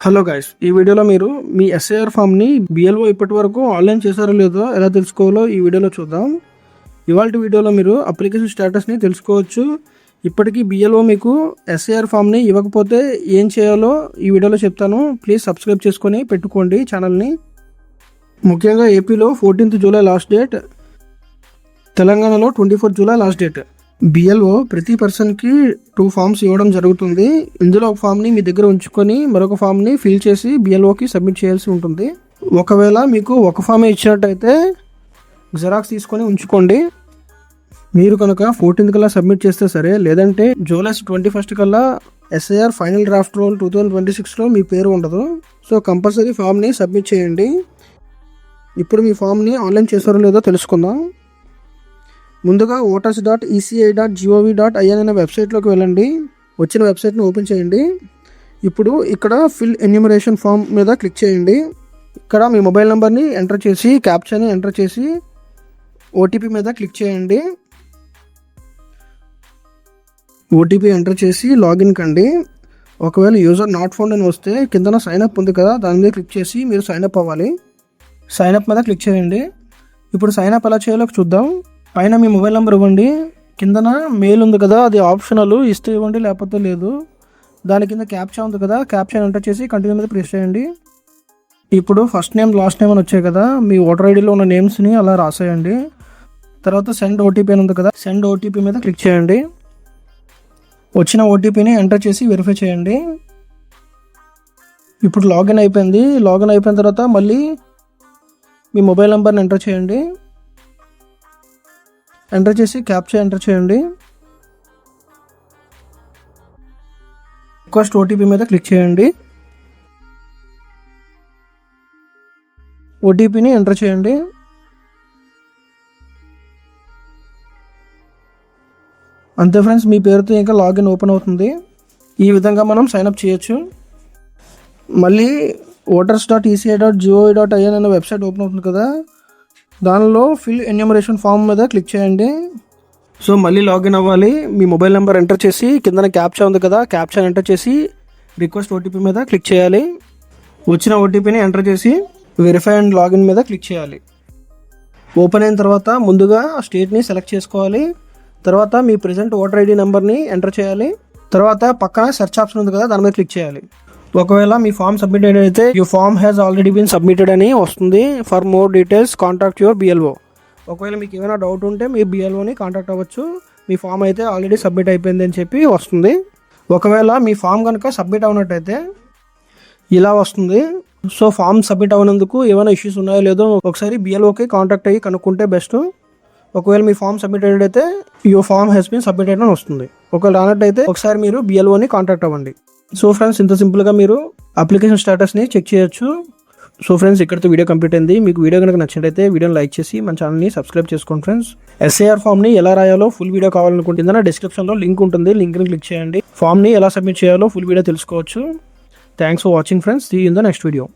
Hello guys, ఈ వీడియోలో మీరు మీ ఎస్ఐఆర్ ఫామ్ని బిఎల్ఓ ఇప్పటి వరకు ఆన్లైన్ చేశారో లేదో ఎలా తెలుసుకోవాలో ఈ వీడియోలో చూద్దాం. ఇవాళ వీడియోలో మీరు అప్లికేషన్ స్టేటస్ని తెలుసుకోవచ్చు. ఇప్పటికీ బిఎల్ఓ మీకు ఎస్ఐఆర్ ఫామ్ని ఇవ్వకపోతే ఏం చేయాలో ఈ వీడియోలో చెప్తాను. ప్లీజ్ సబ్స్క్రైబ్ చేసుకొని పెట్టుకోండి ఛానల్ని. ముఖ్యంగా ఏపీలో 14th జూలై లాస్ట్ డేట్, తెలంగాణలో 24th July last date. BLO ప్రతి పర్సన్కి 2 ఫామ్స్ ఇవ్వడం జరుగుతుంది. ఇందులో ఒక ఫామ్ని మీ దగ్గర ఉంచుకొని మరొక ఫామ్ని ఫిల్ చేసి బిఎల్ఓకి సబ్మిట్ చేయాల్సి ఉంటుంది. ఒకవేళ మీకు ఒక ఫామే ఇచ్చినట్టయితే జిరాక్స్ తీసుకొని ఉంచుకోండి. మీరు కనుక 14th కల్లా సబ్మిట్ చేస్తే సరే, లేదంటే జూలై 21st కల్లా ఎస్ఐఆర్ ఫైనల్ డ్రాఫ్ట్ రోల్ 2026లో మీ పేరు ఉండదు. సో కంపల్సరీ ఫామ్ని సబ్మిట్ చేయండి. ఇప్పుడు మీ ఫామ్ని ఆన్లైన్ చేశారో లేదో తెలుసుకుందాం. ముందుగా voters.eci.gov.in అనే వెబ్సైట్లోకి వెళ్ళండి. వచ్చిన వెబ్సైట్ని ఓపెన్ చేయండి. ఇప్పుడు ఇక్కడ ఫిల్ ఎన్యూమరేషన్ ఫామ్ మీద క్లిక్ చేయండి. ఇక్కడ మీ మొబైల్ నెంబర్ని ఎంటర్ చేసి క్యాప్చాని ఎంటర్ చేసి ఓటీపీ మీద క్లిక్ చేయండి. ఓటీపీ ఎంటర్ చేసి లాగిన్ కండి. ఒకవేళ యూజర్ నాట్ ఫౌండ్ అని వస్తే కిందన సైన్అప్ ఉంది కదా, దాని మీద క్లిక్ చేసి మీరు సైన్అప్ అవ్వాలి. సైన్అప్ మీద క్లిక్ చేయండి. ఇప్పుడు సైన్అప్ ఎలా చేయాలో చూద్దాం. పైన మీ మొబైల్ నెంబర్ ఇవ్వండి. కిందన మెయిల్ ఉంది కదా, అది ఆప్షనల్, ఇస్తే ఇవ్వండి లేకపోతే లేదు. దాని కింద క్యాప్చా ఉంది కదా, క్యాప్చా ఎంటర్ చేసి కంటిన్యూ మీద ప్రెస్ చేయండి. ఇప్పుడు ఫస్ట్ నేమ్ లాస్ట్ నేమ్ అని వచ్చాయి కదా, మీ ఓటర్ ఐడిలో ఉన్న నేమ్స్ని అలా రాసేయండి. తర్వాత సెండ్ ఓటీపీ అని ఉంది కదా, సెండ్ ఓటీపీ మీద క్లిక్ చేయండి. వచ్చిన ఓటీపీని ఎంటర్ చేసి వెరిఫై చేయండి. ఇప్పుడు లాగిన్ అయిపోయింది. లాగిన్ అయిపోయిన తర్వాత మళ్ళీ మీ మొబైల్ నెంబర్ని ఎంటర్ చేయండి. ఎంటర్ చేసి క్యాప్చా ఎంటర్ చేయండి. రిక్వెస్ట్ ఓటీపీ మీద క్లిక్ చేయండి. ఓటీపీని ఎంటర్ చేయండి. అంతే ఫ్రెండ్స్, మీ పేరుతో ఇంకా లాగిన్ ఓపెన్ అవుతుంది. ఈ విధంగా మనం సైన్అప్ చేయొచ్చు. మళ్ళీ voters.eci.gov.in అనే వెబ్సైట్ ఓపెన్ అవుతుంది కదా, దానిలో ఫిల్ ఎన్యూమరేషన్ ఫామ్ మీద క్లిక్ చేయండి. సో మళ్ళీ లాగిన్ అవ్వాలి. మీ మొబైల్ నెంబర్ ఎంటర్ చేసి కిందన క్యాప్చా ఉంది కదా, క్యాప్చా ఎంటర్ చేసి రిక్వెస్ట్ ఓటీపీ మీద క్లిక్ చేయాలి. వచ్చిన ఓటీపీని ఎంటర్ చేసి వెరిఫై అండ్ లాగిన్ మీద క్లిక్ చేయాలి. ఓపెన్ అయిన తర్వాత ముందుగా స్టేట్ని సెలెక్ట్ చేసుకోవాలి. తర్వాత మీ ప్రెజెంట్ ఓటర్ ఐడి నెంబర్ని ఎంటర్ చేయాలి. తర్వాత పక్కన సెర్చ్ ఆప్షన్ ఉంది కదా, దాని మీద క్లిక్ చేయాలి. ఒకవేళ మీ ఫామ్ సబ్మిట్ అయితే you form has already been submitted అని వస్తుంది. For more details contact your BLO. ఒకవేళ మీకు ఏమైనా డౌట్ ఉంటే మీ బిఎల్ఓని కాంటాక్ట్ అవ్వచ్చు. మీ ఫామ్ అయితే ఆల్రెడీ సబ్మిట్ అయిపోయింది అని చెప్పి వస్తుంది. ఒకవేళ మీ ఫామ్ కనుక సబ్మిట్ అవునట్టయితే ఇలా వస్తుంది. సో ఫామ్ సబ్మిట్ అవునందుకు ఏమైనా ఇష్యూస్ ఉన్నాయో లేదో ఒకసారి బిఎల్ఓకి కాంటాక్ట్ అయ్యి కనుక్కుంటే బెస్ట్. ఒకవేళ మీ ఫామ్ సబ్మిటెడ్ అయితే your form has been submitted అని వస్తుంది. ఒకవేళ రానట్టయితే ఒకసారి మీరు బిఎల్ఓని కాంటాక్ట్ అవ్వండి. సో ఫ్రెండ్స్, ఇంత సింపుల్గా మీరు అప్లికేషన్ స్టేటస్ని చెక్ చేయొచ్చు. సో ఫ్రెండ్స్, ఇక్కడితో వీడియో కంప్లీట్ అయింది. మీకు వీడియో కనుక నచ్చినట్టయితే వీడియోని లైక్ చేసి మన ఛానల్ని సబ్స్క్రైబ్ చేసుకోండి ఫ్రెండ్స్. ఎస్ఐఆర్ ఫామ్ని ఎలా రాయాలో ఫుల్ వీడియో కావాలనుకుంటుందా డిస్క్రిప్షన్లో లింక్ ఉంటుంది, లింక్ని క్లిక్ చేయండి. ఫామ్ని ఎలా సబ్మిట్ చేయాలో ఫుల్ వీడియో తెలుసుకోవచ్చు. Thanks for watching friends. See you in the next video.